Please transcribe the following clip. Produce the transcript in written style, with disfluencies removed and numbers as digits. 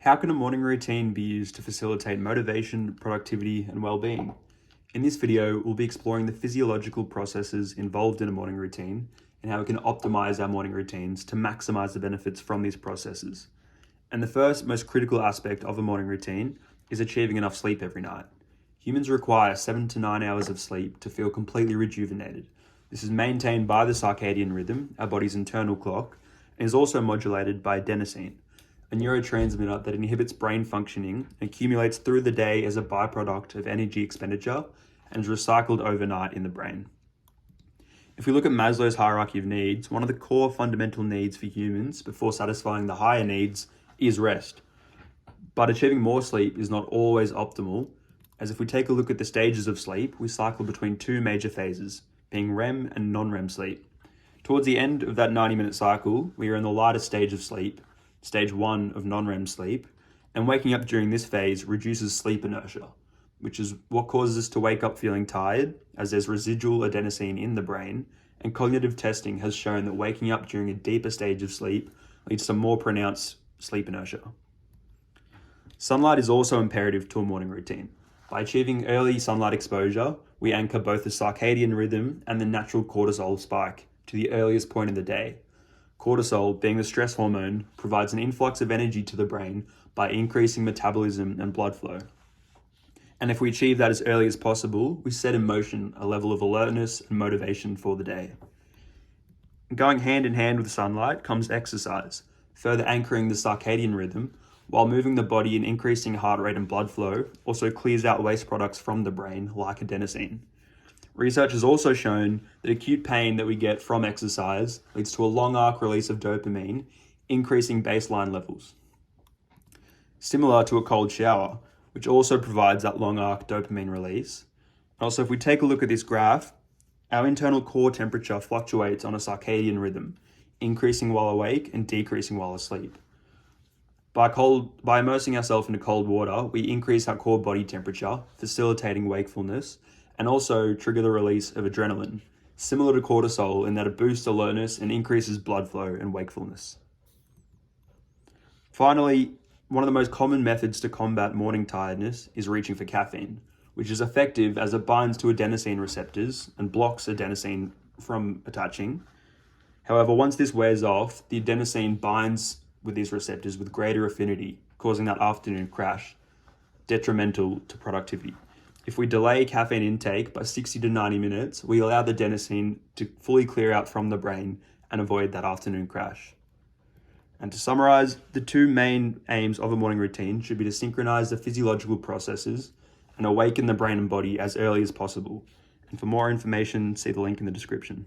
How can a morning routine be used to facilitate motivation, productivity, and well-being? In this video, we'll be exploring the physiological processes involved in a morning routine and how we can optimize our morning routines to maximize the benefits from these processes. And the first most critical aspect of a morning routine is achieving enough sleep every night. Humans require 7 to 9 hours of sleep to feel completely rejuvenated. This is maintained by the circadian rhythm, our body's internal clock, and is also modulated by adenosine, a neurotransmitter that inhibits brain functioning and accumulates through the day as a byproduct of energy expenditure and is recycled overnight in the brain. If we look at Maslow's hierarchy of needs, one of the core fundamental needs for humans before satisfying the higher needs is rest. But achieving more sleep is not always optimal, as if we take a look at the stages of sleep, we cycle between two major phases, being REM and non-REM sleep. Towards the end of that 90-minute cycle, we are in the lighter stage of sleep, stage 1 of non-REM sleep, and waking up during this phase reduces sleep inertia, which is what causes us to wake up feeling tired, as there's residual adenosine in the brain, and cognitive testing has shown that waking up during a deeper stage of sleep leads to more pronounced sleep inertia. Sunlight is also imperative to a morning routine. By achieving early sunlight exposure, we anchor both the circadian rhythm and the natural cortisol spike to the earliest point in the day. Cortisol, being the stress hormone, provides an influx of energy to the brain by increasing metabolism and blood flow. And if we achieve that as early as possible, we set in motion a level of alertness and motivation for the day. Going hand in hand with sunlight comes exercise, further anchoring the circadian rhythm, while moving the body and increasing heart rate and blood flow also clears out waste products from the brain like adenosine. Research has also shown that acute pain that we get from exercise leads to a long arc release of dopamine, increasing baseline levels. Similar to a cold shower, which also provides that long arc dopamine release. Also, if we take a look at this graph, our internal core temperature fluctuates on a circadian rhythm, increasing while awake and decreasing while asleep. By immersing ourselves into cold water, we increase our core body temperature, facilitating wakefulness, and also trigger the release of adrenaline, similar to cortisol in that it boosts alertness and increases blood flow and wakefulness. Finally, one of the most common methods to combat morning tiredness is reaching for caffeine, which is effective as it binds to adenosine receptors and blocks adenosine from attaching. However, once this wears off, the adenosine binds with these receptors with greater affinity, causing that afternoon crash, detrimental to productivity. If we delay caffeine intake by 60 to 90 minutes, we allow the adenosine to fully clear out from the brain and avoid that afternoon crash. And to summarize, the two main aims of a morning routine should be to synchronize the physiological processes and awaken the brain and body as early as possible. And for more information, see the link in the description.